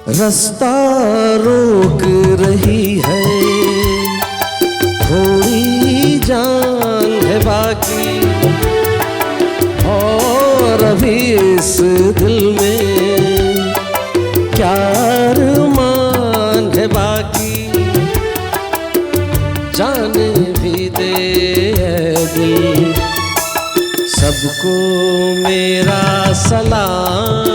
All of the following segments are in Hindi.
रास्ता रोक रही है, थोड़ी जान है बाकी, और अभी इस दिल में क्या अरमान है बाकी। जाने भी दे ऐ दिल सबको मेरा सलाम।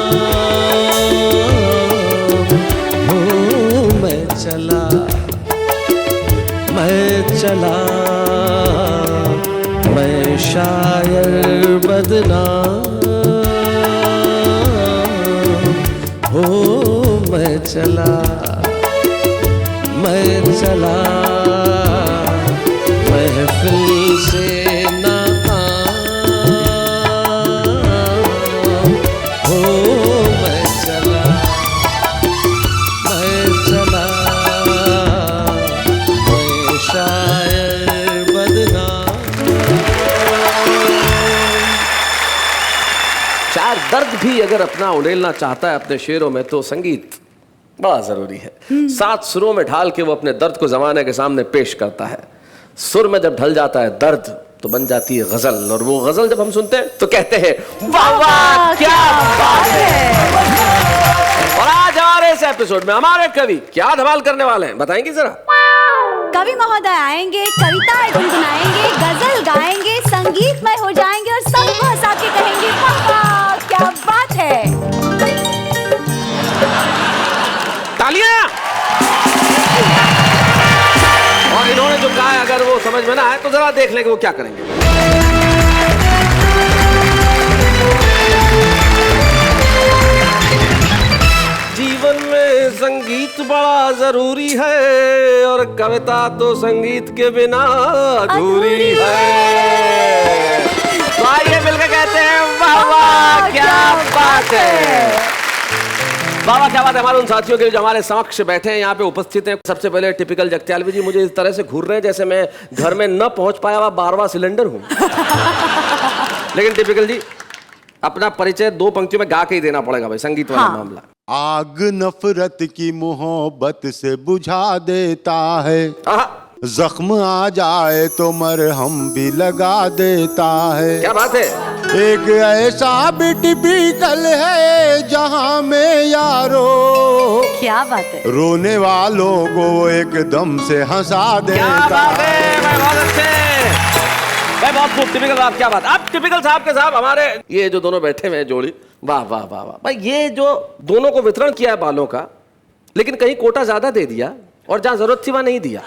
मैं चला मैं शायर बदनाम हो। मैं चला महफिल से नाकाम हो। मैं चला शायर बदनाम। शायर दर्द भी अगर अपना उड़ेलना चाहता है अपने शेरों में तो संगीत बड़ा जरूरी है। 7 सुरों में ढाल के वो अपने दर्द को जमाने के सामने पेश करता है। सुर में जब ढल जाता है दर्द तो बन जाती है गजल, और वो गजल जब हम सुनते हैं तो कहते हैं वाह वाह क्या बात है। और आज हमारे इस एपिसोड में हमारे कवि क्या धमाल करने वाले हैं बताएंगे जरा। कवि महोदय आएंगे, कविताएं गुनगुनाएंगे, गजल गाएंगे, संगीतमय हो जाएंगे और सबको हंसा के कहेंगे वाह वाह क्या बात है। तालियां। और इन्होंने जो कहा है अगर वो समझ में ना आए तो जरा देख लेंगे वो क्या करेंगे। जीवन में संगीत बड़ा जरूरी है और कविता तो संगीत के बिना अधूरी है। तो आइए मिलकर कहते हैं वाह वाह क्या बात है। वाह वाह क्या बात है हमारे उन साथियों के लिए जो हमारे समक्ष बैठे हैं, यहाँ पे उपस्थित हैं। सबसे पहले टिपिकल जगत्यालवी जी मुझे इस तरह से घूर रहे हैं जैसे मैं घर में न पहुंच पाया हुआ 12वां सिलेंडर हूं। लेकिन टिपिकल जी अपना परिचय 2 पंक्तियों में गा के ही देना पड़ेगा भाई, संगीत वाला मामला। आग नफरत की मोहब्बत से बुझा देता है, जख्म आ जाए तो मरहम भी लगा देता है। क्या बात है। एक ऐसा भी टिपिकल है जहां में यारो, क्या बात है। रोने वालों को एकदम से हंसा देता है। क्या बात है भाई, बहुत अच्छे भाई, बहुत खूब। टिपिकल बात क्या बात। अब टिपिकल साहब के साहब हमारे ये जो दोनों बैठे हुए हैं जोड़ी, वाह वाह वाह वाह भाई, ये जो दोनों को वितरण किया है बालों का, लेकिन कहीं कोटा ज्यादा दे दिया और जहां जरूरत थी वहां नहीं दिया।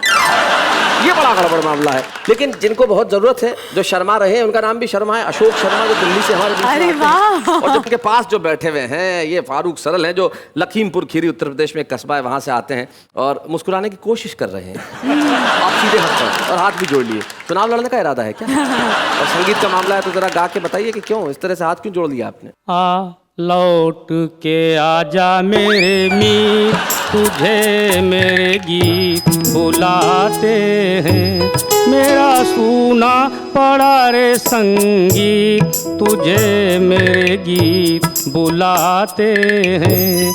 ये बड़ा गड़बड़ मामला है। लेकिन जिनको बहुत जरूरत है, जो शर्मा रहे हैं, उनका नाम भी शर्मा है, अशोक शर्मा, जो दिल्ली से हमारे बीच में आते हैं। और जिनके पास जो बैठे हुए हैं ये फारूक सरल हैं, जो लखीमपुर खीरी उत्तर प्रदेश में एक कस्बा है वहां से आते हैं और मुस्कुराने की कोशिश कर रहे हैं। आप सीधे हंस पड़े और हाथ भी जोड़ लिए। चुनाव लड़ने का इरादा है क्या? और संगीत का मामला है तो जरा गा के बताइए कि क्यों इस तरह से हाथ क्यों जोड़ लिया आपने? लौट के आजा मेरे मीत, तुझे मेरे गीत बुलाते हैं। मेरा सूना पड़ा रे संगीत, तुझे मेरे गीत बुलाते हैं।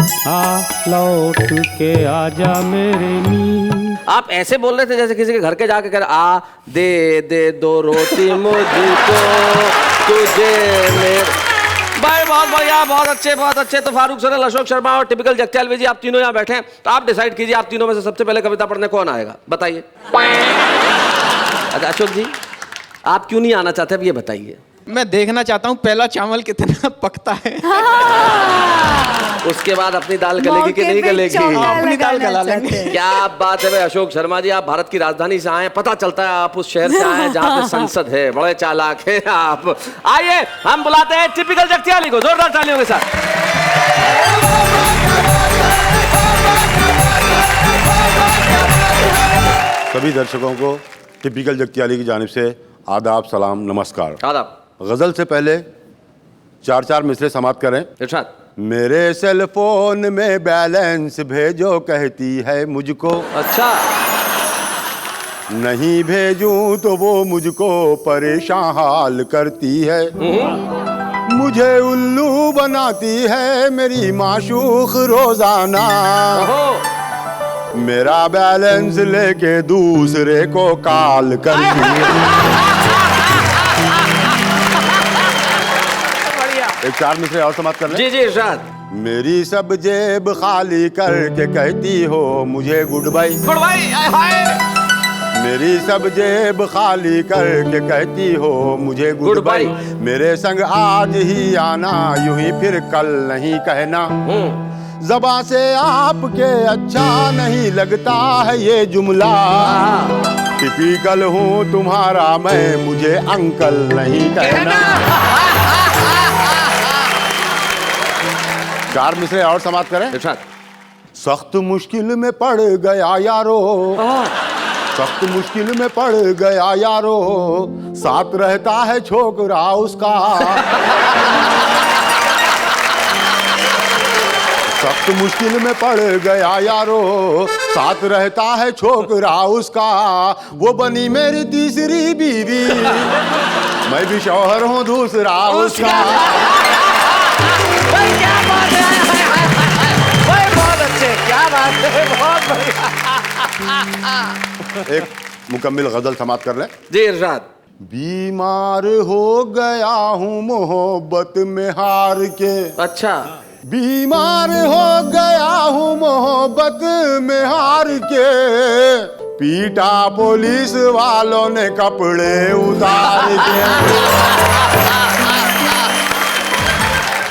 लौट के आजा मेरे मीत। आप ऐसे बोल रहे थे जैसे किसी के घर के जाके कह आ दे 2 रोटी मुझको, तुझे मेरे। भाई बहुत बढ़िया, बहुत अच्छे। तो फारूक सरल, अशोक शर्मा और टिपिकल जगत्यालवी जी, आप तीनों यहाँ बैठे हैं तो आप डिसाइड कीजिए आप तीनों में से सबसे पहले कविता पढ़ने कौन आएगा, बताइए। अच्छा अशोक जी आप क्यों नहीं आना चाहते अब ये बताइए। मैं देखना चाहता हूँ पहला चावल कितना पकता है। उसके बाद अपनी दाल गलेगी कि नहीं गलेगी। अपनी दाल गला लेंगे। क्या बात है भाई अशोक शर्मा जी, आप भारत की राजधानी से आए, पता चलता है आप उस शहर से आए जहाँ पे संसद है। बड़े चालाक है आप। आइए हम बुलाते हैं टिपिकल जगत्याली को जोरदार तालियों के साथ। सभी दर्शकों को टिपिकल जगत्याली की जानिब से आदाब, सलाम, नमस्कार। आदाब। गजल से पहले 4 मिसरे समाप्त करें। इरशाद। मेरे सेल फोन में बैलेंस भेजो कहती है मुझको, अच्छा नहीं भेजूं तो वो मुझको परेशान हाल करती है। मुझे उल्लू बनाती है मेरी माशूक रोजाना। मेरा बैलेंस लेके दूसरे को कॉल करती है। एक 4 मिसरे और समाप्त कर लें। जी जी इरशाद। मेरी सब जेब खाली करके कहती हो मुझे गुड बाय। Good bye. हाय मेरी सब जेब खाली करके कहती हो मुझे गुड बाय। मेरे संग आज ही आना, यूं ही फिर कल नहीं कहना। ज़बां से आपके अच्छा नहीं लगता है ये जुमला। टिपिकल हूँ तुम्हारा मैं, मुझे अंकल नहीं कहना। 4 मिसरे और समाप्त करें। इरशाद। सख्त मुश्किल में पड़ गया यारो, सख्त मुश्किल में पड़ गया यारो, साथ रहता है छोकरा उसका। सख्त मुश्किल में पड़ गया यारो, साथ रहता है छोकरा उसका। वो बनी मेरी तीसरी बीवी, मैं भी शौहर हूँ दूसरा उसका। क्या बात है, बहुत अच्छे, क्या बात है, बहुत बढ़िया। एक मुकम्मिल गजल समाप्त कर ले। जी इरशाद। बीमार हो गया हूँ मोहब्बत में हार के। अच्छा। बीमार हो गया हूँ मोहब्बत में हार के, पीटा पुलिस वालों ने कपड़े उतार के।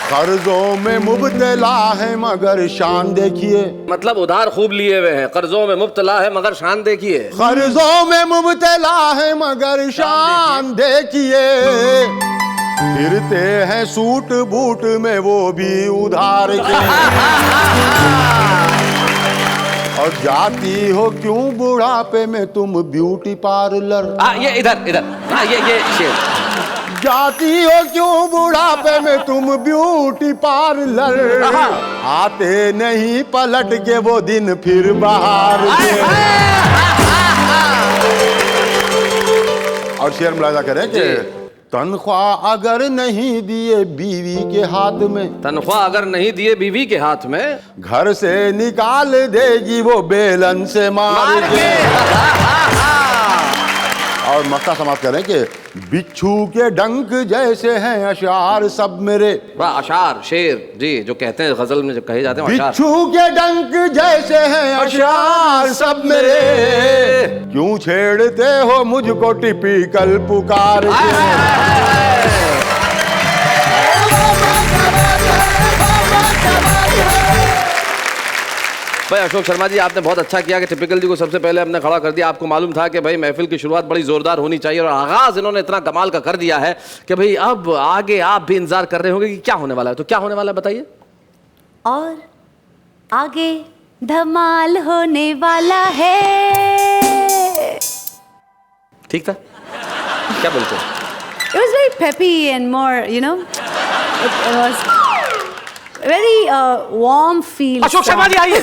कर्जों में मुब्तला है मगर शान देखिए। मतलब उधार खूब लिए हुए हैं, कर्जों में मुब्तला है मगर शान देखिए। कर्जों में मुब्तला है मगर शान देखिए। फिरते हैं सूट बूट में वो भी उधार के। और जाती हो क्यों बुढ़ापे में तुम ब्यूटी पार्लर। ये इधर इधर, हाँ ये शेर। जाती हो क्यों बुढ़ापे में तुम ब्यूटी पार्लर। आते नहीं पलट के वो दिन फिर बाहर के। और शेर मुलाजा करें कि तनख्वाह अगर नहीं दिए बीवी के हाथ में, तनख्वाह अगर नहीं दिए बीवी के हाथ में, घर से निकाल देगी वो बेलन से मार के। और मक्का समाप्त करें कि बिच्छू के डंक जैसे हैं अशार सब मेरे। वाह, अशार शेर जी जो कहते हैं गजल में, जो कहे जाते हैं अशार। बिच्छू के डंक जैसे हैं अशार सब मेरे, क्यों छेड़ते हो मुझको टिपिकल पुकार के। भाई अशोक शर्मा जी, आपने बहुत अच्छा किया कि टिपिकल जी को सबसे पहले हमने खड़ा कर दिया। आपको मालूम था कि भाई महफिल की शुरुआत बड़ी जोरदार होनी चाहिए, और आगाज इन्होंने इतना कमाल का कर दिया है कि भाई अब आगे आप भी इंतजार कर रहे होंगे कि क्या होने वाला है। तो क्या होने वाला है बताइए। और आगे धमाल होने वाला है। ठीक था, क्या बोलते हैं? It was very peppy and more, you know, it was very warm feel. Ashok Sharma ji आइए।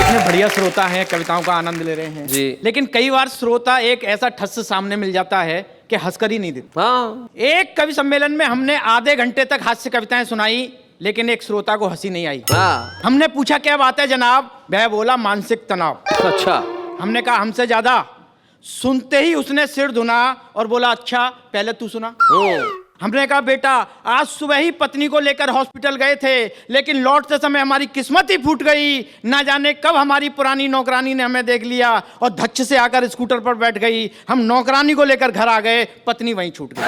इतने बढ़िया श्रोता हैं, कविताओं का आनंद ले रहे हैं जी। लेकिन कई बार श्रोता एक ऐसा ठस सामने मिल जाता है कि हंसकर ही नहीं देता। हाँ। एक कवि सम्मेलन में हमने आधे घंटे तक हास्य कविताएं सुनाई, लेकिन एक श्रोता को हंसी नहीं आई। हाँ। हमने पूछा क्या बात है जनाब, वह बोला मानसिक तनाव। अच्छा। हमने कहा हमसे ज्यादा। सुनते ही उसने सिर धुना और बोला अच्छा पहले तू सुना। हमने कहा बेटा आज सुबह ही पत्नी को लेकर हॉस्पिटल गए थे, लेकिन लौटते समय हमारी किस्मत ही फूट गई। ना जाने कब हमारी पुरानी नौकरानी ने हमें देख लिया और धच्च से आकर स्कूटर पर बैठ गई। हम नौकरानी को लेकर घर आ गए, पत्नी वहीं छूट गई।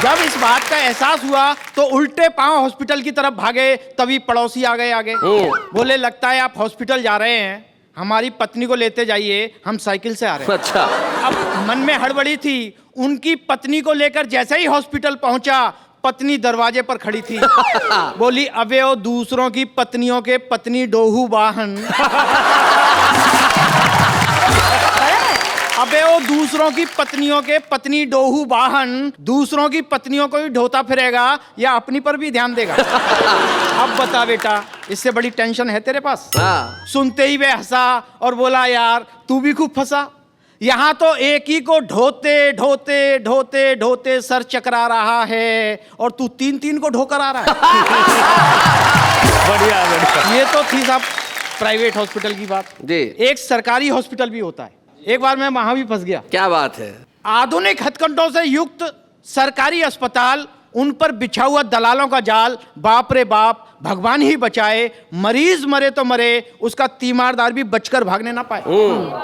जब इस बात का एहसास हुआ तो उल्टे पांव हॉस्पिटल की तरफ भागे, तभी पड़ोसी आ गए आगे। बोले लगता है आप हॉस्पिटल जा रहे हैं, हमारी पत्नी को लेते जाइए, हम साइकिल से आ रहे हैं। अच्छा। अब मन में हड़बड़ी थी। उनकी पत्नी को लेकर जैसे ही हॉस्पिटल पहुंचा, पत्नी दरवाजे पर खड़ी थी। बोली अबे ओ दूसरों की पत्नियों के पत्नी डोहू वाहन। अबे वो दूसरों की पत्नियों के पत्नी डोहू वाहन दूसरों की पत्नियों को ही ढोता फिरेगा या अपनी पर भी ध्यान देगा? अब बता बेटा, इससे बड़ी टेंशन है तेरे पास? हाँ। सुनते ही वे हंसा और बोला यार तू भी खूब फंसा। यहाँ तो एक ही को ढोते ढोते ढोते ढोते सर चकरा रहा है और तू तीन तीन को ढोकर आ रहा है। बढ़िया बढ़िया। ये तो थी साहब प्राइवेट हॉस्पिटल की बात जी। एक सरकारी हॉस्पिटल भी होता है। एक बार मैं वहां भी फंस गया। क्या बात है। आधुनिक हथकंडों से युक्त सरकारी अस्पताल, उन पर बिछा हुआ दलालों का जाल, बाप रे बाप, भगवान ही बचाए। मरीज मरे तो मरे, उसका तीमारदार भी बचकर भागने ना पाए।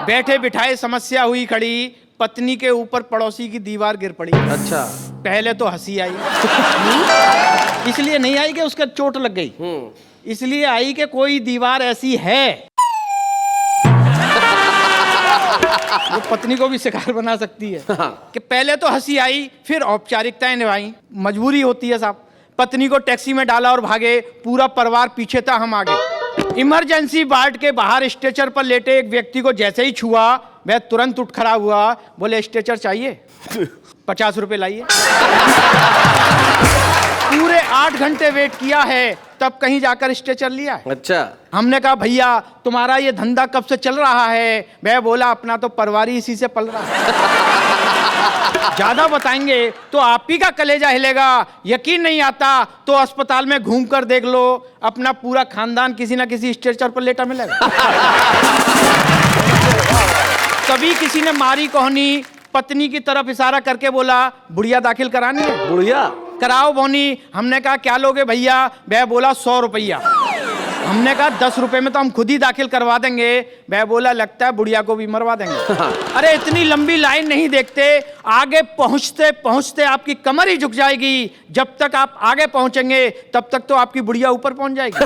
बैठे बिठाए समस्या हुई खड़ी, पत्नी के ऊपर पड़ोसी की दीवार गिर पड़ी। अच्छा। पहले तो हंसी आई, इसलिए नहीं आई कि उसका चोट लग गई, इसलिए आई कि कोई दीवार ऐसी है वो पत्नी को भी शिकार बना सकती है। कि पहले तो हंसी आई, फिर औपचारिकताएं निभाई। मजबूरी होती है साहब। पत्नी को टैक्सी में डाला और भागे, पूरा परिवार पीछे था, हम आगे। इमरजेंसी वार्ड के बाहर स्ट्रेचर पर लेटे एक व्यक्ति को जैसे ही छुआ, वह तुरंत उठ खड़ा हुआ, बोले स्ट्रेचर चाहिए? 50 रुपए लाइए। पूरे 8 घंटे वेट किया है, तब कहीं जाकर स्ट्रेचर लिया है। अच्छा। हमने कहा भैया तुम्हारा ये धंधा कब से चल रहा है? वह बोला अपना तो परिवार ही इसी से पल रहा है। ज्यादा बताएंगे तो आप ही का कलेजा हिलेगा। यकीन नहीं आता तो अस्पताल में घूम कर देख लो, अपना पूरा खानदान किसी ना किसी स्ट्रेचर पर लेटा मिलेगा। तभी किसी ने मारी कोहनी, पत्नी की तरफ इशारा करके बोला बुढ़िया दाखिल करानी है? बुढ़िया कराओ बोनी। हमने कहा क्या लोगे भैया? वह बोला 100 रुपया। हमने कहा 10 रुपए में तो हम खुद ही दाखिल करवा देंगे। वह बोला लगता है बुढ़िया को भी मरवा देंगे। अरे इतनी लंबी लाइन नहीं देखते, आगे पहुंचते पहुंचते आपकी कमर ही झुक जाएगी। जब तक आप आगे पहुंचेंगे तब तक तो आपकी बुढ़िया ऊपर पहुंच जाएगी।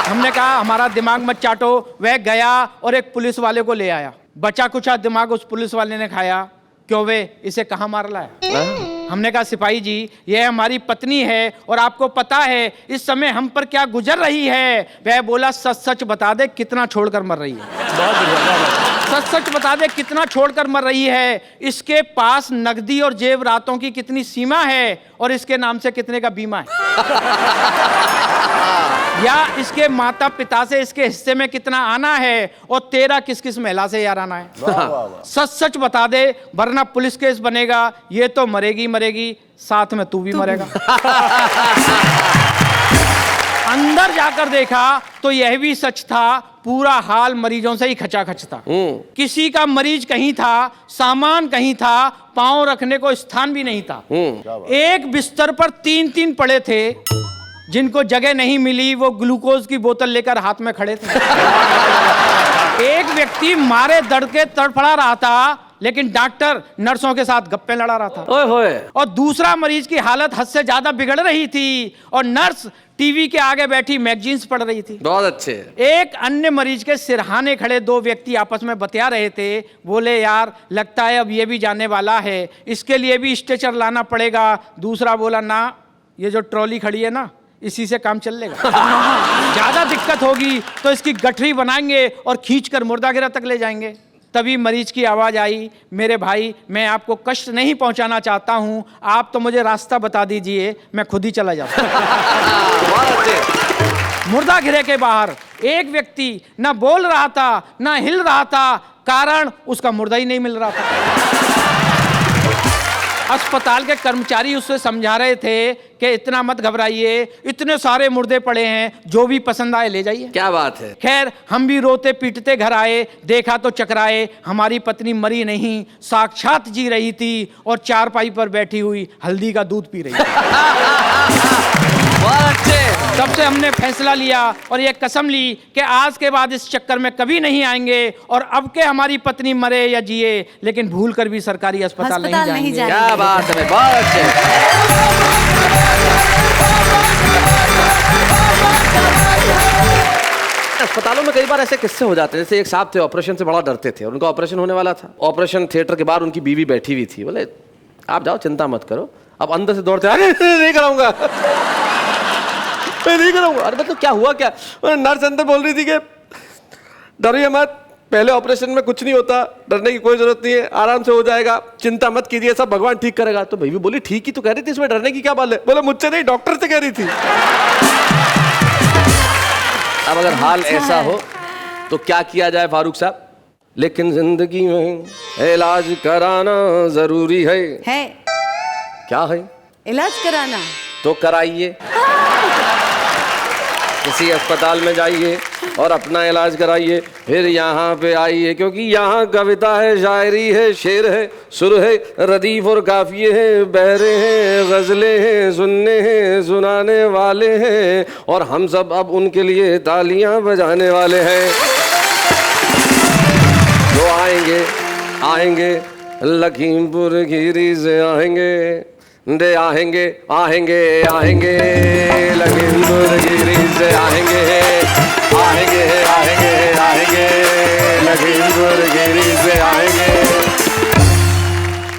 हमने कहा हमारा दिमाग मत चाटो। वह गया और एक पुलिस वाले को ले आया। बचा कुचा दिमाग उस पुलिस वाले ने खाया। क्यों वे इसे कहाँ मार लाया? हमने कहा सिपाही जी यह हमारी पत्नी है और आपको पता है इस समय हम पर क्या गुजर रही है। वह बोला सच सच बता दे कितना छोड़कर मर रही है? बहुत बढ़िया। सच सच बता दे कितना छोड़कर मर रही है? इसके पास नकदी और जेवरातों की कितनी सीमा है और इसके नाम से कितने का बीमा है? या इसके माता पिता से इसके हिस्से में कितना आना है और तेरा किस किस महिला से यार आना है? सच सच बता दे वरना पुलिस केस बनेगा। ये तो मरेगी मरेगी, साथ में तू भी मरेगा। अंदर जाकर देखा तो यह भी सच था, पूरा हाल मरीजों से ही खचाखच था। किसी का मरीज कहीं था, सामान कहीं था, पांव रखने को स्थान भी नहीं था। एक बिस्तर पर 3-3 पड़े थे, जिनको जगह नहीं मिली वो ग्लूकोज की बोतल लेकर हाथ में खड़े थे। एक व्यक्ति मारे दर्द के तड़फड़ा रहा था, लेकिन डॉक्टर नर्सों के साथ गप्पे लड़ा रहा था। ओए होए। और दूसरा मरीज की हालत हद से ज्यादा बिगड़ रही थी और नर्स टीवी के आगे बैठी मैगजीन्स पढ़ रही थी। बहुत अच्छे। एक अन्य मरीज के सिरहाने खड़े 2 व्यक्ति आपस में बतिया रहे थे। बोले यार लगता है अब ये भी जाने वाला है, इसके लिए भी स्ट्रेचर लाना पड़ेगा। दूसरा बोला ना, ये जो ट्रॉली खड़ी है ना इसी से काम चल लेगा। ज्यादा दिक्कत होगी तो इसकी गठरी बनाएंगे और खींचकर मुर्दागिरा तक ले जाएंगे। तभी मरीज की आवाज आई, मेरे भाई मैं आपको कष्ट नहीं पहुंचाना चाहता हूं, आप तो मुझे रास्ता बता दीजिए, मैं खुद ही चला जाता हूं। मुर्दागिरे के बाहर एक व्यक्ति ना बोल रहा था ना हिल रहा था, कारण उसका मुर्दा ही नहीं मिल रहा था। अस्पताल के कर्मचारी उससे समझा रहे थे कि इतना मत घबराइए, इतने सारे मुर्दे पड़े हैं, जो भी पसंद आए ले जाइए। क्या बात है। खैर हम भी रोते पीटते घर आए, देखा तो चकराए, हमारी पत्नी मरी नहीं, साक्षात जी रही थी और चारपाई पर बैठी हुई हल्दी का दूध पी रही थी। तब से हमने फैसला लिया और ये कसम ली कि आज के बाद इस चक्कर में कभी नहीं आएंगे और अब के हमारी पत्नी मरे या जिए लेकिन भूल कर भी सरकारी अस्पताल नहीं जाएंगे। क्या बात है, बहुत अच्छे। अस्पतालों में कई बार ऐसे किस्से हो जाते हैं। जैसे एक साहब थे, ऑपरेशन से बड़ा डरते थे, उनका ऑपरेशन होने वाला था। ऑपरेशन थिएटर के बाहर उनकी बीवी बैठी हुई थी। बोले आप जाओ, चिंता मत करो। अब अंदर से दौड़ते, अरे नहीं कराऊंगा, मैं नहीं कराऊंगा। अरे मतलब क्या हुआ क्या? नर्स अंदर बोल रही थी कि डरिए मत, पहले ऑपरेशन में कुछ नहीं होता, डरने की कोई जरूरत नहीं है, आराम से हो जाएगा, चिंता मत कीजिए, सब भगवान ठीक करेगा। तो बीवी बोली ठीक ही तो कह रही थी, इसमें डरने की क्या बात है? बोले मुझसे नहीं, डॉक्टर से कह रही थी। अब अगर हाल ऐसा हो तो क्या किया जाए फारूक साहब? लेकिन जिंदगी में इलाज कराना जरूरी है। क्या है? इलाज कराना तो कराइए, किसी अस्पताल में जाइए और अपना इलाज कराइए, फिर यहाँ पे आइए, क्योंकि यहाँ कविता है, शायरी है, शेर है, सुर है, रदीफ और काफिये हैं, बहरे हैं, गजलें हैं, सुनने हैं, सुनाने वाले हैं, और हम सब अब उनके लिए तालियां बजाने वाले हैं। जो आएंगे आएंगे लखीमपुर खीरी से आएंगे, दे आएंगे आएंगे आएंगे लखीमपुर खीरी से आएंगे, आएंगे आएंगे आएंगे लखीमपुर खीरी से आएंगे।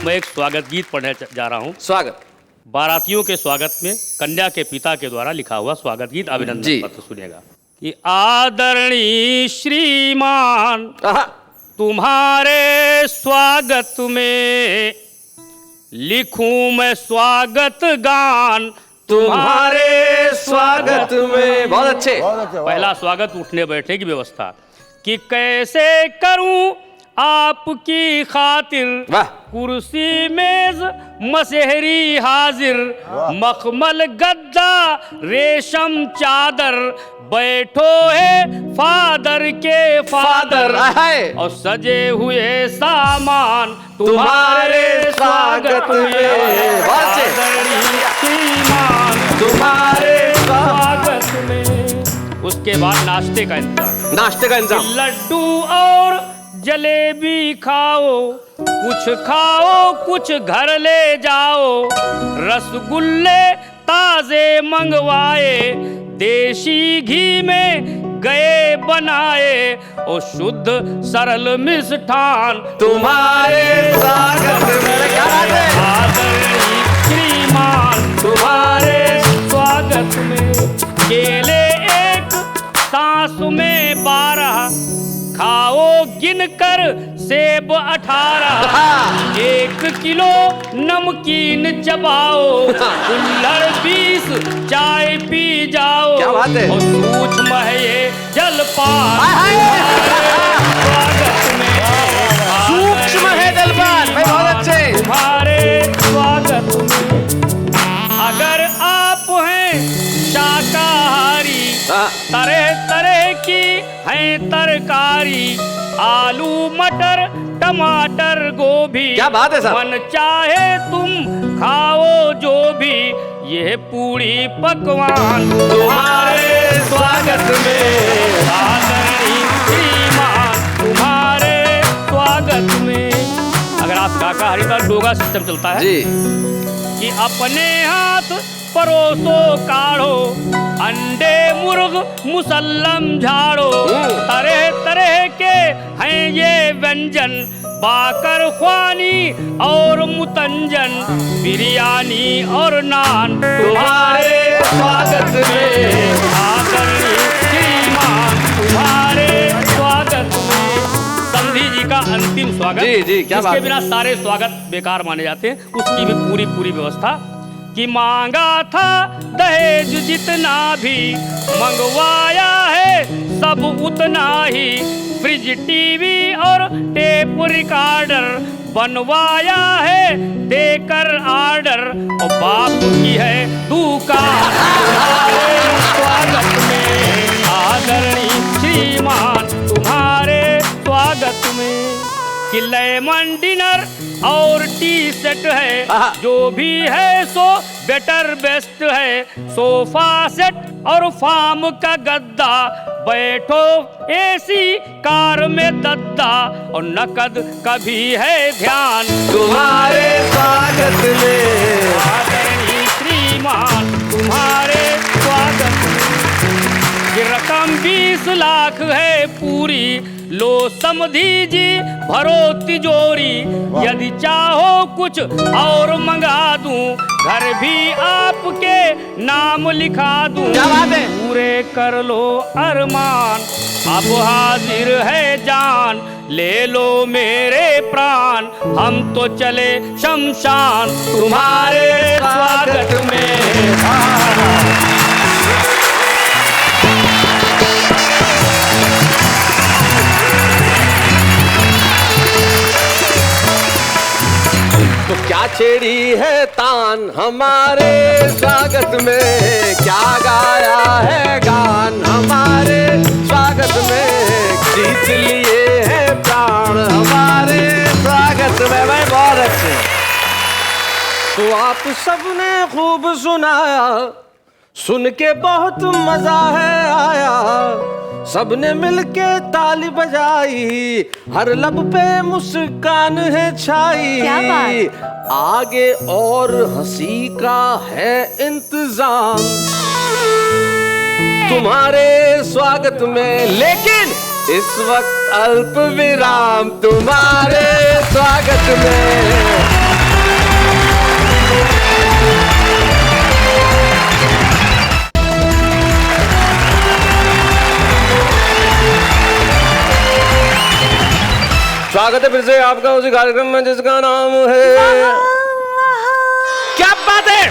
मैं एक स्वागत गीत पढ़ने जा रहा हूँ। स्वागत, बारातियों के स्वागत में कन्या के पिता के द्वारा लिखा हुआ स्वागत गीत, जी। अभिनंदन पत्र सुनिएगा कि आदरणीय श्रीमान तुम्हारे स्वागत में लिखूं मैं स्वागत गान तुम्हारे स्वागत में। बहुत अच्छे। पहला स्वागत उठने बैठने की व्यवस्था कि कैसे करूं आपकी खातिर, वाह। कुर्सी मेज मसहरी हाजिर, मखमल गद्दा रेशम चादर, बैठो है फादर के फादर, और सजे हुए सामान तुम्हारे स्वागत में। श्रीमान तुम्हारे स्वागत में। उसके बाद नाश्ते का इंतजाम, नाश्ते का इंतजाम, लड्डू और जलेबी खाओ, कुछ घर ले जाओ, रसगुल्ले ताजे मंगवाए, देशी घी में गए बनाए, और शुद्ध सरल मिष्ठान तुम्हारे स्वागत में। आदरणीय श्रीमान तुम्हारे स्वागत में। केले एक सांस में 12, खाओ गिनकर सेब 18, 1 किलो नमकीन चबाओ, कुल्हड़ 20 चाय पी जाओ। क्या बात है? और सूक्ष्म है ये जलपान स्वागत में। सूक्ष्म है जलपान, भाई बहुत अच्छे। तुम्हारे स्वागत में। अगर आप हैं शाकाहारी, तरह तरह की है तरकारी, आलू मटर टमाटर गोभी, क्या बात है साहब? मन चाहे तुम खाओ जो भी, यह पूरी पकवान तुम्हारे स्वागत में। आदरणीय श्रीमान तुम्हारे स्वागत में। अगर आप शाकाहारी का डोगा सिस्टम चलता है जी, कि अपने हाथ परोसो काढ़ो, अंडे मुर्ग मुसल्लम झाड़ो, तरह तरह के हैं ये व्यंजन, बाकर ख्वानी और मुतंजन, बिरयानी और नान तुम्हारे स्वागत में। आदरणीय श्रीमान तुम्हारे स्वागत में। संधि जी का अंतिम स्वागत, जी, जी, क्या बात इसके है? बिना सारे स्वागत बेकार माने जाते हैं। उसकी भी पूरी व्यवस्था कि मांगा था दहेज जितना भी, मंगवाया है सब उतना ही, फ्रिज टीवी और टेप रिकॉर्डर बनवाया है देकर ऑर्डर, और बाप की है दुकान तुम्हारे स्वागत में। आदरणीय श्रीमान तुम्हारे स्वागत में। कि लेमन डिनर और टी सेट है, जो भी है सो बेटर बेस्ट है, सोफा सेट और फार्म का गद्दा, बैठो एसी कार में दद्दा, और नकद कभी है ध्यान तुम्हारे स्वागत में। आदरणीय श्रीमान तुम्हारे स्वागत में। कि रकम 20 लाख है पूरी, लो समधी जी भरो तिजोरी, यदि चाहो कुछ और मंगा दूं, घर भी आपके नाम लिखा दूं। क्या बात है? पूरे कर लो अरमान, अब हाजिर है जान, ले लो मेरे प्राण, हम तो चले शमशान तुम्हारे स्वागत में। तो क्या छेड़ी है तान हमारे स्वागत में, क्या गाया है गान हमारे स्वागत में, जीत लिए हैं प्राण हमारे स्वागत में। भाई बहुत अच्छे। तो आप सबने खूब सुनाया, सुन के बहुत मजा है आया, सबने मिलके ताली बजाई, हर लब पे मुस्कान है छाई। क्या बात? आगे और हंसी का है इंतजाम तुम्हारे स्वागत में, लेकिन इस वक्त अल्प विराम तुम्हारे स्वागत में। स्वागत है फिर से आपका उसी कार्यक्रम में जिसका नाम है क्या बात है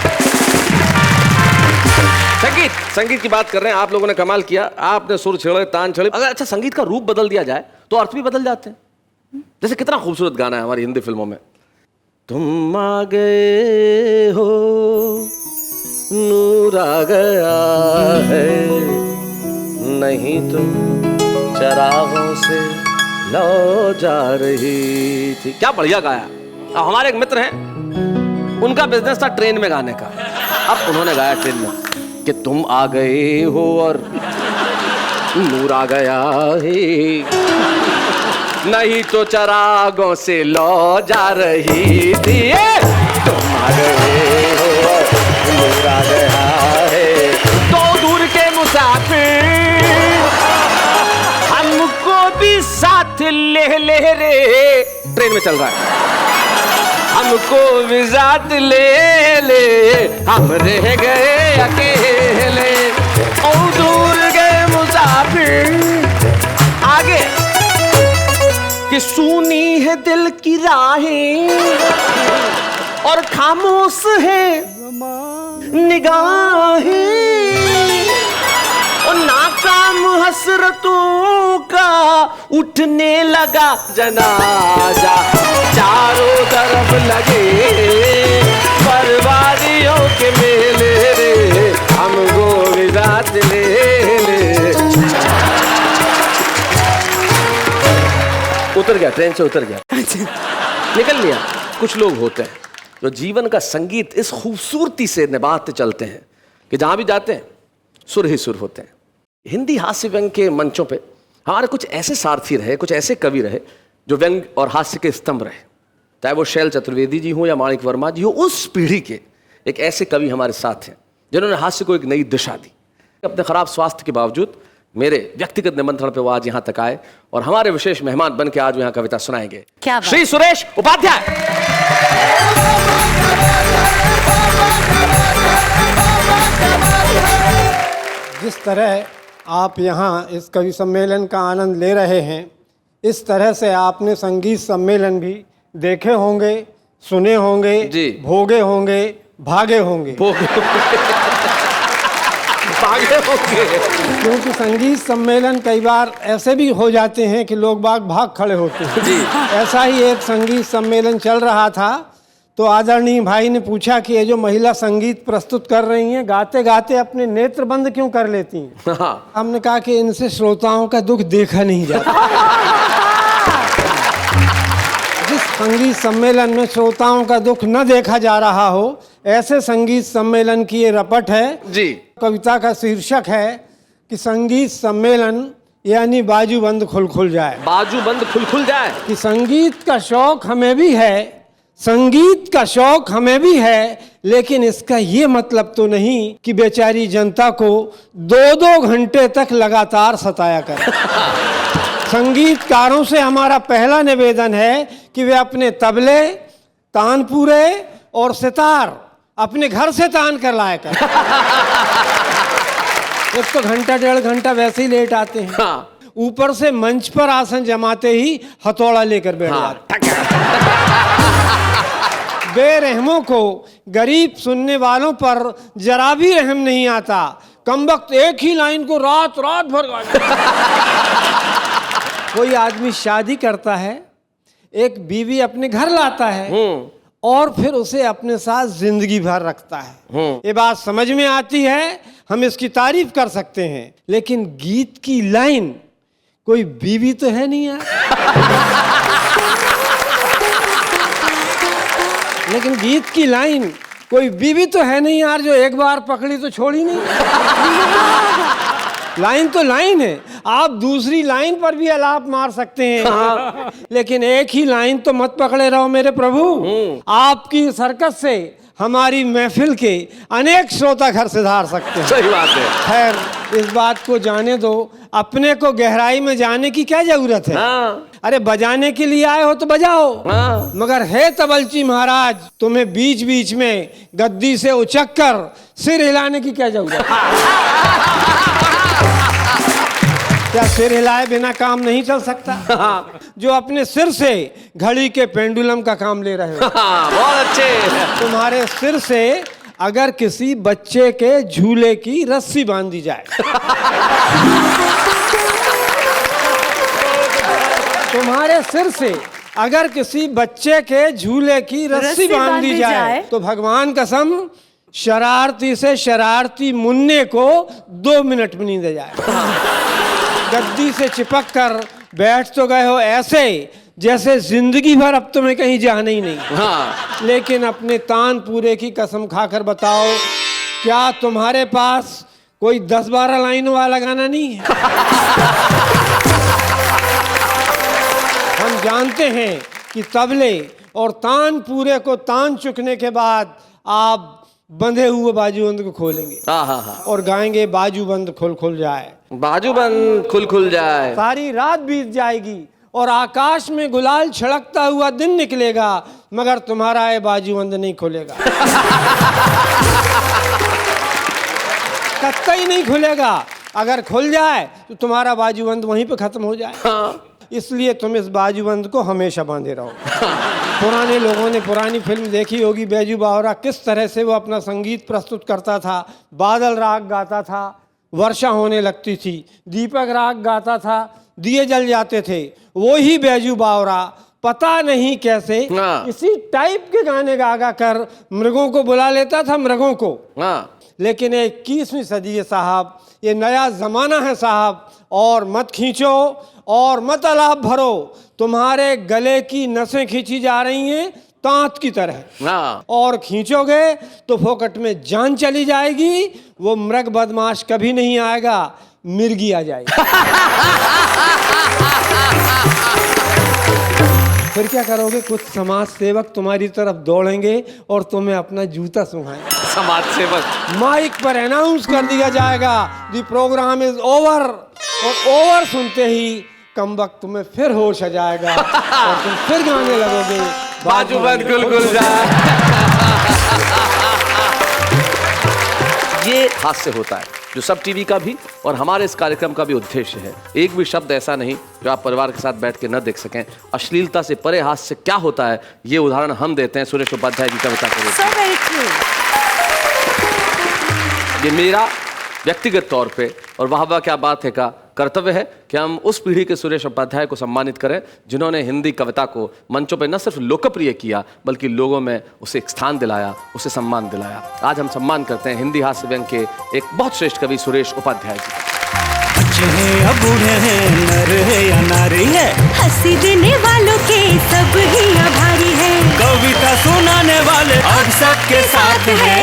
संगीत। संगीत की बात कर रहे हैं, आप लोगों ने कमाल किया, आपने सुर छेड़े तान छेड़े। अगर अच्छा संगीत का रूप बदल दिया जाए तो अर्थ भी बदल जाते हैं। जैसे कितना खूबसूरत गाना है हमारी हिंदी फिल्मों में, तुम आ गए हो नूर आ गया है, नहीं तुम चरागों से लो जा रही थी। क्या बढ़िया गाया। अब हमारे एक मित्र हैं, उनका बिजनेस था ट्रेन में गाने का। अब उन्होंने गाया ट्रेन में कि तुम आ गए हो और नूर आ गया है, नहीं तो चरागों से लो जा रही थी। तुम आ गए हो और नूर आ गया है, तो दूर के मुसाफिर हमको भी साथ ले ले रे। ट्रेन में चल रहा है, हमको भी साथ ले ले, हम रह गए अकेले। ओ दूर गए मुसाफिर, आगे कि सुनी है दिल की राहें और खामोश है निगाहें, और नाकाम हसरतों का उठने लगा जनाजा, चारों तरफ लगे बर्बादियों के मेले रे, हमको भी साथ ले ले। उतर गया, ट्रेन से उतर गया, निकल लिया। कुछ लोग होते हैं जो जीवन का संगीत इस खूबसूरती से निभाते चलते हैं कि जहां भी जाते हैं सुर ही सुर होते हैं। हिंदी हास्य व्यंग के मंचों पे हमारे कुछ ऐसे सारथी रहे, कुछ ऐसे कवि रहे जो व्यंग और हास्य के स्तंभ रहे, चाहे वो शैल चतुर्वेदी जी हो या माणिक वर्मा जी हो। उस पीढ़ी के एक ऐसे कवि हमारे साथ हैं जिन्होंने हास्य को एक नई दिशा दी। अपने खराब स्वास्थ्य के बावजूद मेरे व्यक्तिगत निमंत्रण पे वो आज यहाँ तक आए और हमारे विशेष मेहमान बन के आज यहाँ कविता सुनाएंगे। क्या बात? श्री सुरेश उपाध्याय। जिस तरह आप यहाँ इस कवि सम्मेलन का आनंद ले रहे हैं, इस तरह से आपने संगीत सम्मेलन भी देखे होंगे, सुने होंगे, जी। भोगे होंगे, भागे होंगे। भागे होंगे। क्योंकि संगीत सम्मेलन कई बार ऐसे भी हो जाते हैं कि लोग बाग भाग खड़े होते हैं। जी। ऐसा ही एक संगीत सम्मेलन चल रहा था, तो आदरणीय भाई ने पूछा कि ये जो महिला संगीत प्रस्तुत कर रही हैं, गाते गाते अपने नेत्र बंद क्यों कर लेती हैं? हाँ। हमने कहा कि इनसे श्रोताओं का दुख देखा नहीं जाता। जिस संगीत सम्मेलन में श्रोताओं का दुख न देखा जा रहा हो, ऐसे संगीत सम्मेलन की ये रपट है। जी। कविता का शीर्षक है कि संगीत सम्मेलन यानी बाजू बंद खुल खुल जाए। बाजू बंद खुल खुल जाए। कि संगीत का शौक हमें भी है, संगीत का शौक हमें भी है, लेकिन इसका ये मतलब तो नहीं कि बेचारी जनता को 2-2 घंटे तक लगातार सताया कर। संगीतकारों से हमारा पहला निवेदन है कि वे अपने तबले, तानपुरे और सितार अपने घर से तान कर लाया कर। एक तो घंटा 1.5 घंटा वैसे ही लेट आते हैं, हाँ। ऊपर से मंच पर आसन जमाते ही हथौड़ा लेकर बैठ जाते हैं। बेरहमों को गरीब सुनने वालों पर जरा भी रहम नहीं आता। कमबख्त एक ही लाइन को रात रात भर गाते। कोई आदमी शादी करता है, एक बीवी अपने घर लाता है और फिर उसे अपने साथ जिंदगी भर रखता है। ये बात समझ में आती है, हम इसकी तारीफ कर सकते हैं, लेकिन गीत की लाइन कोई बीवी तो है नहीं यार। लेकिन गीत की लाइन कोई बीवी तो है नहीं यार, जो एक बार पकड़ी तो छोड़ी नहीं। लाइन तो लाइन है, आप दूसरी लाइन पर भी अलाप मार सकते हैं, लेकिन एक ही लाइन तो मत पकड़े रहो मेरे प्रभु। आपकी सरकत से हमारी महफिल के अनेक श्रोता घर से धार सकते हैं। सही बात है। खैर इस बात को जाने दो, अपने को गहराई में जाने की क्या जरूरत है। हाँ। अरे बजाने के लिए आए हो तो बजाओ। हाँ। मगर हे तबलची महाराज, तुम्हें बीच बीच में गद्दी से उचक कर सिर हिलाने की क्या जरूरत है? क्या सिर हिलाए बिना काम नहीं चल सकता? जो अपने सिर से घड़ी के पेंडुलम का काम ले रहे हो। बहुत अच्छे। तुम्हारे सिर से अगर किसी बच्चे के झूले की रस्सी बांधी जाए, तुम्हारे सिर से अगर किसी बच्चे के झूले की रस्सी बांधी जाए तो भगवान कसम शरारती से शरारती मुन्ने को 2 मिनट में नींद जाए। गद्दी से चिपक कर बैठ तो गए हो ऐसे जैसे जिंदगी भर अब तुम्हें कहीं जाना ही नहीं। हाँ। लेकिन अपने तानपुरे की कसम खाकर बताओ, क्या तुम्हारे पास कोई 10-12 लाइनों वाला गाना नहीं है? हम जानते हैं कि तबले और तानपुरे को तान चुकने के बाद आप बंधे हुए बाजूबंद को खोलेंगे और गाएंगे बाजूबंद खुल खुल जाए, बाजूबंद खुल खुल जाए। सारी रात बीत जाएगी और आकाश में गुलाल छिड़कता हुआ दिन निकलेगा, मगर तुम्हारा ये बाजूबंद नहीं खुलेगा। कतई नहीं खुलेगा। अगर खुल जाए तो तुम्हारा बाजूबंद वहीं पे खत्म हो जाए। हाँ। इसलिए तुम इस बाजूबंद को हमेशा बांधे रहो। पुराने लोगों ने पुरानी फिल्म देखी होगी, बैजू बावरा किस तरह से वो अपना संगीत प्रस्तुत करता था। बादल राग गाता था, वर्षा होने लगती थी। दीपक राग गाता था, दिए जल जाते थे। वो ही बैजू बावरा पता नहीं कैसे इसी टाइप के गाने गा कर मृगों को बुला लेता था, मृगों को। लेकिन 21वीं सदी है साहब, ये नया जमाना है साहब, और मत खींचो और मत अलाप भरो। तुम्हारे गले की नसें खींची जा रही हैं तांत की तरह, और खींचोगे तो फोकट में जान चली जाएगी। वो मृग बदमाश कभी नहीं आएगा, मिर्गी आ जाएगी। फिर क्या करोगे? कुछ समाज सेवक तुम्हारी तरफ दौड़ेंगे और तुम्हें अपना जूता सुंघाएंगे। समाज सेवक माइक पर अनाउंस कर दिया जाएगा, द प्रोग्राम इज ओवर, और ओवर सुनते ही कमबख्त तुम्हें फिर होश आ जाएगा और तुम फिर गाने लगोगे बाजूबंद खुल खुल जाए। ये हास्य होता है जो सब टीवी का भी और हमारे इस कार्यक्रम का भी उद्देश्य है। एक भी शब्द ऐसा नहीं जो आप परिवार के साथ बैठ के न देख सकें। अश्लीलता से परे हास्य क्या होता है, ये उदाहरण हम देते हैं सुरेश उपाध्याय की कविता के रूप में। ये मेरा व्यक्तिगत तौर पे और वाह वाह क्या बात है का कर्तव्य है कि हम उस पीढ़ी के सुरेश उपाध्याय को सम्मानित करें जिन्होंने हिंदी कविता को मंचों पे न सिर्फ लोकप्रिय किया बल्कि लोगों में उसे एक स्थान दिलाया, उसे सम्मान दिलाया। आज हम सम्मान करते हैं हिंदी हास्य व्यंग के एक बहुत श्रेष्ठ कवि सुरेश उपाध्याय जी। बच्चे हैं या बूढ़े हैं, नर है या नारी है, हंसी देने वालों के सब ही आभारी है। कविता सुनाने वाले अब सबके साथ है।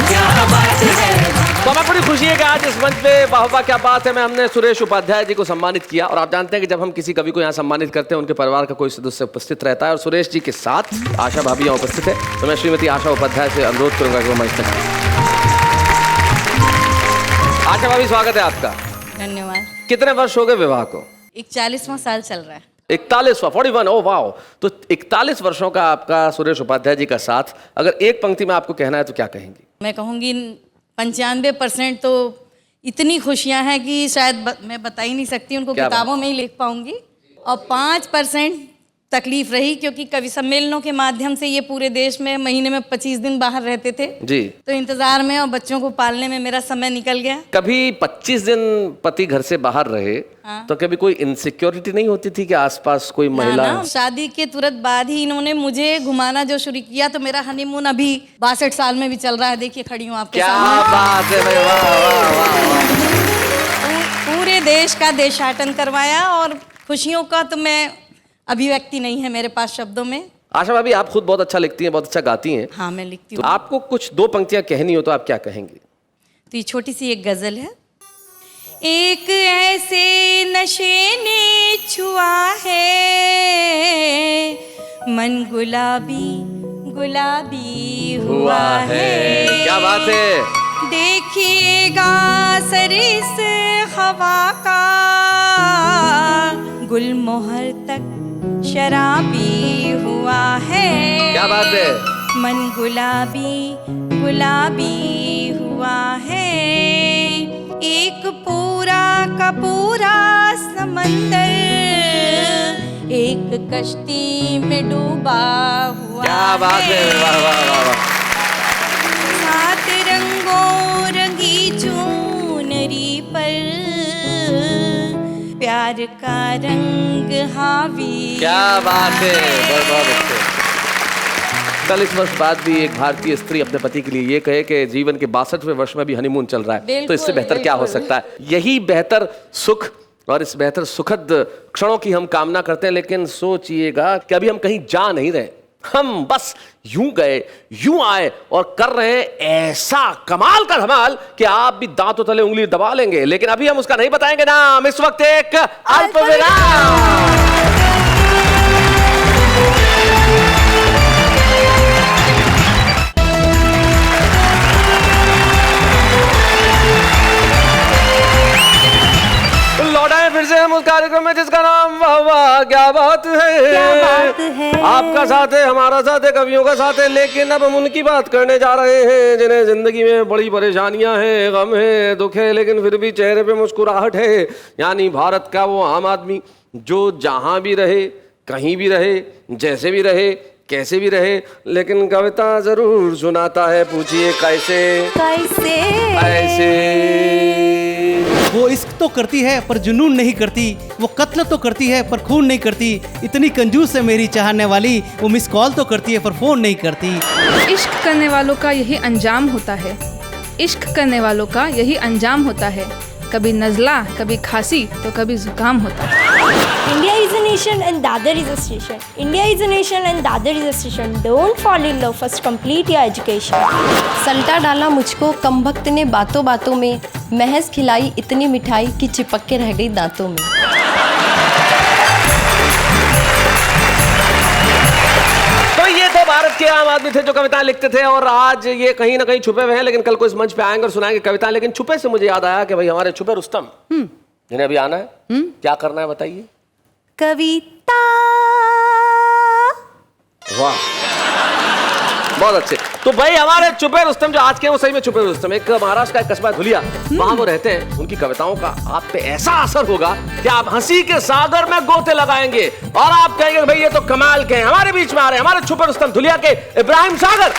क्या बात है। तो हमें बड़ी खुशी है कि आज इस मंच पे वाह वाह क्या बात है में हमने सुरेश उपाध्याय जी को सम्मानित किया। और आप जानते हैं कि जब हम किसी कवि को यहाँ सम्मानित करते हैं उनके परिवार का कोई सदस्य उपस्थित रहता है, और सुरेश जी के साथ आशा भाभी यहाँ उपस्थित है। तो मैं श्रीमती आशा उपाध्याय से अनुरोध करूंगा कि वो मंच पर। आशा भाभी स्वागत है आपका। धन्यवाद। कितने वर्ष हो गए विवाह को? 41वां साल चल रहा है। 41वां 41, ओ वाह। तो 41 वर्षों का आपका सुरेश उपाध्याय जी का साथ, अगर एक पंक्ति में आपको कहना है तो क्या कहेंगी? मैं कहूँगी 95% तो इतनी खुशियाँ हैं कि शायद मैं बता ही नहीं सकती, उनको क्या किताबों में ही लिख पाऊंगी। और 5% तकलीफ रही, क्योंकि कवि सम्मेलनों के माध्यम से ये पूरे देश में महीने में 25 दिन बाहर रहते थे जी। तो इंतजार में और बच्चों को पालने में मेरा समय निकल गया। कभी 25 दिन पति घर से बाहर रहे हाँ। तो कभी कोई इनसिक्योरिटी नहीं होती थी कि आसपास कोई महिला? ना, शादी के तुरंत बाद ही इन्होंने मुझे घुमाना जो शुरू किया, तो मेरा हनीमून अभी 62 साल में भी चल रहा है। देखिए खड़ी हूँ आपके क्या सामने। बात है भाई, वाह वाह वाह वाह। पूरे देश का देशाटन करवाया, और खुशियों का तो मैं अभिव्यक्ति नहीं है मेरे पास शब्दों में। आशा भाभी, आप खुद बहुत अच्छा लिखती हैं, बहुत अच्छा गाती हैं। हाँ, मैं लिखती तो हूँ। आपको कुछ 2 पंक्तियां कहनी हो तो आप क्या कहेंगी? तो ये छोटी सी एक गजल है। एक ऐसे नशे ने छुआ है, मन गुलाबी गुलाबी हुआ है। क्या बात है। देखिएगा सरिस हवा का, गुलमोहर तक शराबी हुआ है। क्या बात है। मन गुलाबी गुलाबी हुआ है। एक पूरा का पूरा समंदर एक कश्ती में डूबा हुआ। क्या बात है, वाह वाह वाह वाह। 7 रंगों रंगी चुनरी पर प्यार का रंग हावी। क्या बात है, बहुत अच्छे। 40 वर्ष बाद भी एक भारतीय स्त्री अपने पति के लिए ये कहे कि जीवन के 62वें वर्ष में भी हनीमून चल रहा है, तो इससे बेहतर क्या हो सकता है? यही बेहतर सुख और इस बेहतर सुखद क्षणों की हम कामना करते हैं। लेकिन सोचिएगा कि अभी हम कहीं जा नहीं रहे, हम बस यूं गए यूं आए और कर रहे हैं ऐसा कमाल का धमाल कि आप भी दांतों तले उंगली दबा लेंगे। लेकिन अभी हम उसका नहीं बताएंगे नाम। इस वक्त एक अल्प विराम। लौटाएं फिर से हम उस कार्यक्रम में जिसका नाम वाह वाह क्या बात है। क्या बात है। आपका साथ है, हमारा साथ है, कवियों का साथ है। लेकिन अब हम उनकी बात करने जा रहे हैं जिन्हें जिंदगी में बड़ी परेशानियां हैं, गम है, दुख है, लेकिन फिर भी चेहरे पे मुस्कुराहट है। यानी भारत का वो आम आदमी जो जहां भी रहे, कहीं भी रहे, जैसे भी रहे, कैसे भी रहे, लेकिन कविता जरूर सुनाता है। पूछिए कैसे? कैसे? ऐसे। वो इश्क तो करती है पर जुनून नहीं करती, वो कत्ल तो करती है पर खून नहीं करती। इतनी कंजूस है मेरी चाहने वाली, वो मिस कॉल तो करती है पर फोन नहीं करती। इश्क करने वालों का यही अंजाम होता है, इश्क करने वालों का यही अंजाम होता है। कभी नज़ला, कभी खांसी तो कभी जुकाम होता है। India is a nation and Dadar is a station. India is a nation and Dadar is a station. Don't fall in love, first complete your education. सल्टा डाला मुझको कम भक्त ने बातों बातों में, महज खिलाई इतनी मिठाई कि चिपक के रह गई दांतों में। तो ये तो भारत के आम आदमी थे जो कविताएं लिखते थे, और आज ये कहीं ना कहीं छुपे हुए हैं, लेकिन कल को इस मंच पे आएंगे और सुनाएंगे कविताएं। लेकिन छुपे से मुझे याद आया कि भाई हमारे छुपे रुस्तम जिन्हें अभी आना है, क्या करना है बताइए? कविता। वाह, बहुत अच्छे। तो भाई हमारे छुपे रुस्तम जो आज के, वो सही में छुपे रुस्तम। एक महाराष्ट्र का एक कस्बा धुलिया, वहां वो रहते हैं। उनकी कविताओं का आप पे ऐसा असर होगा कि आप हंसी के सागर में गोते लगाएंगे और आप कहेंगे भाई ये तो कमाल के हैं। हमारे बीच में आ रहे हैं हमारे छुपे रुस्तम धुलिया के इब्राहिम सागर।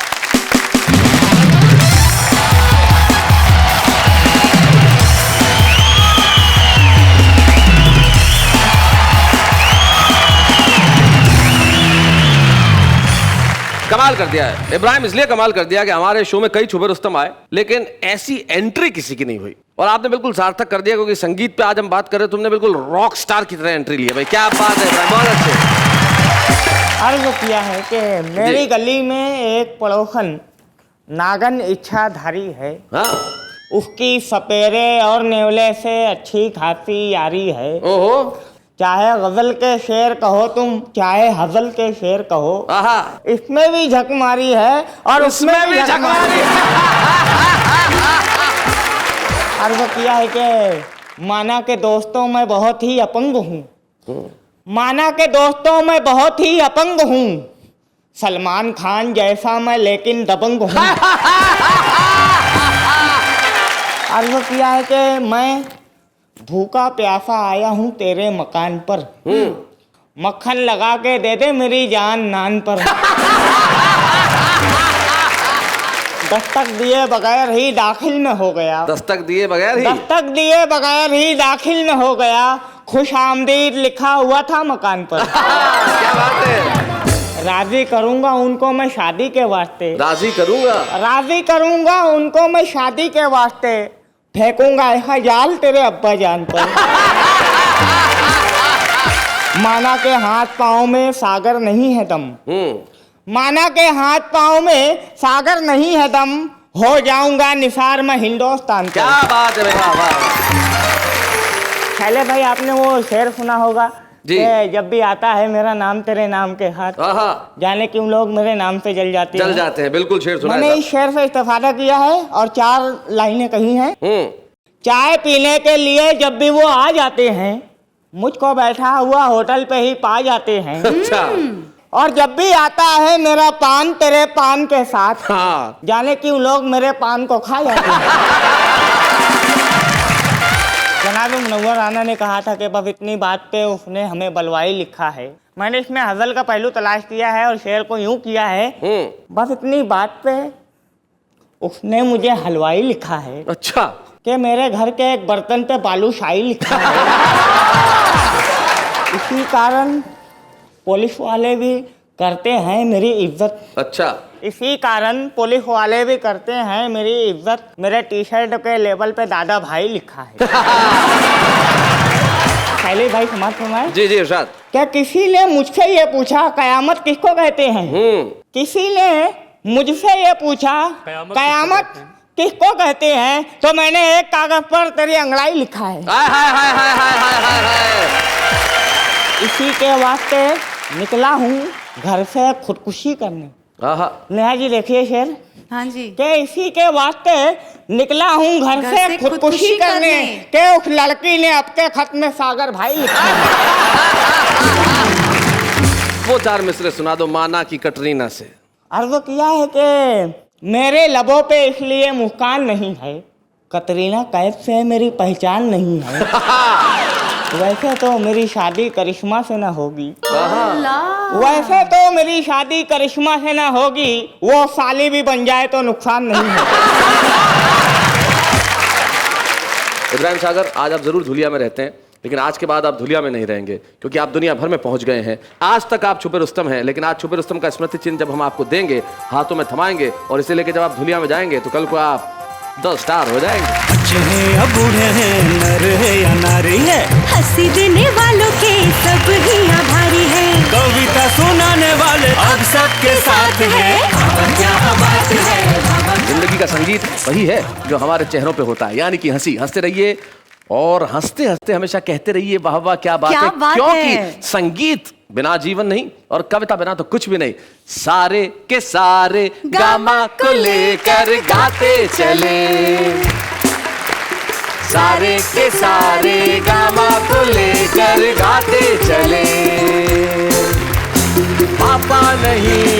कमाल कर दिया है इब्राहिम, इसलिए कमाल कर दिया कि हमारे शो में कई छुपे रुस्तम आए, लेकिन ऐसी एंट्री किसी की नहीं हुई। और आपने बिल्कुल सार्थक कर दिया, क्योंकि संगीत पे आज हम बात कर रहे हैं, तुमने बिल्कुल रॉक स्टार की तरह एंट्री ली है। भाई क्या बात है इब्राहिम, बहुत अच्छे। अर्ज किया है कि मेरी गली में एक पड़ोसन नागन इच्छाधारी है। हाँ? उसकी सपेरे और नेवले से अच्छी खासी यारी है। ओहो। चाहे गजल के शेर कहो तुम, चाहे हजल के शेर कहो, इसमें भी झक मारी है और उसमें भी झक मारी है। अर्ज किया है कि माना के दोस्तों मैं बहुत ही अपंग हूँ, माना के दोस्तों मैं बहुत ही अपंग हूँ, सलमान खान जैसा मैं लेकिन दबंग हूँ। अर्ज किया है कि मैं भूखा प्यासा आया हूँ तेरे मकान पर, मक्खन लगा के दे दे मेरी जान नान पर। दस्तक दिए बगैर ही दाखिल न हो गया, दस्तक दिए बगैर ही, दस्तक दिए बगैर ही दाखिल न हो गया, खुश आमदीद लिखा हुआ था मकान पर। क्या बात है। राजी करूंगा उनको मैं शादी के वास्ते, राजी करूंगा, राजी करूंगा उनको मैं शादी के वास्ते, फेंकूंगा ऐसा जाल तेरे अब्बा जान पर। माना के हाथ पाँव में सागर नहीं है दम, माना के हाथ पाँव में सागर नहीं है दम, हो जाऊंगा निसार मैं हिंदुस्तान का। क्या बात है वाह। पहले भाई आपने वो शेर सुना होगा कि जब भी आता है मेरा नाम तेरे नाम के हाथ, जाने क्यों लोग मेरे नाम से जल जाते हैं। बिल्कुल शेर सुना है। मैंने इस शेर से इस्तेफादा किया है और 4 लाइनें कही हैं। चाय पीने के लिए जब भी वो आ जाते हैं, मुझको बैठा हुआ होटल पे ही पा जाते हैं। अच्छा। और जब भी आता है मेरा पान तेरे पान के साथ, जाने क्यों लोग मेरे पान को खा जाते हैं। जनाब मुनव्वर राना ने कहा था कि बस इतनी बात पे उसने हमें बलवाई लिखा है। मैंने इसमें हज़ल का पहलू तलाश किया है और शेर को यूं किया है, बस इतनी बात पे उसने मुझे हलवाई लिखा है। अच्छा। कि मेरे घर के एक बर्तन पे बालूशाही लिखा है। इसी कारण पुलिस वाले भी करते हैं मेरी इज्जत। अच्छा। इसी कारण पुलिस वाले भी करते हैं मेरी इज्जत। मेरे टी शर्ट के लेबल पे दादा भाई लिखा है। पहले भाई समाज फरमाए। जी इरशाद। क्या किसी ने मुझसे ये पूछा कयामत किसको कहते हैं? किसी ने मुझसे ये पूछा कयामत किसको कहते हैं, तो मैंने एक कागज पर तेरी अंगड़ाई लिखा है। इसी के वास्ते निकला हूँ घर से खुदकुशी करने। नेहा जी देखिए शेर। हाँ जी। के इसी के वास्ते निकला हूँ घर से खुदकुशी करने, के उस लड़की ने आपके खत में सागर भाई लिखा है। वो 4 मिसरे सुना दो माना की कटरीना से। अर्ज किया है कि मेरे लबों पे इसलिए मुस्कान नहीं है, कतरीना कैफ से मेरी पहचान नहीं है। वैसे तो मेरी शादी करिश्मा से ना होगी, वैसे तो मेरी शादी करिश्मा से ना होगी, वो साली भी बन जाए तो नुकसान नहीं है। इब्राहिम सागर, आज आप जरूर धुलिया में रहते हैं, लेकिन आज के बाद आप धुलिया में नहीं रहेंगे, क्योंकि आप दुनिया भर में पहुंच गए हैं। आज तक आप छुपे रुस्तम हैं, लेकिन आज छुपे रुस्तम का स्मृति चिन्ह जब हम आपको देंगे, हाथों में थमाएंगे, और इसे लेके जब आप धुलिया में जाएंगे तो कल को आप 10 स्टार हो जाएंगे। अच्छे हैं या बूढ़े हैं, नर है या नारी है, हंसी देने वालों के सब ही आभारी है, कविता सुनाने वाले अब सबके साथ है। क्या बात है। जिंदगी का संगीत वही है जो हमारे चेहरों पे होता है, यानी कि हंसी। हंसते रहिए और हंसते हंसते हमेशा कहते रहिए वाह वाह क्या बात है, क्योंकि संगीत बिना जीवन नहीं और कविता बिना तो कुछ भी नहीं। सारे के सारे गामा को लेकर गाते चले, सारे के सारे गामा को लेकर गाते चले। पापा नहीं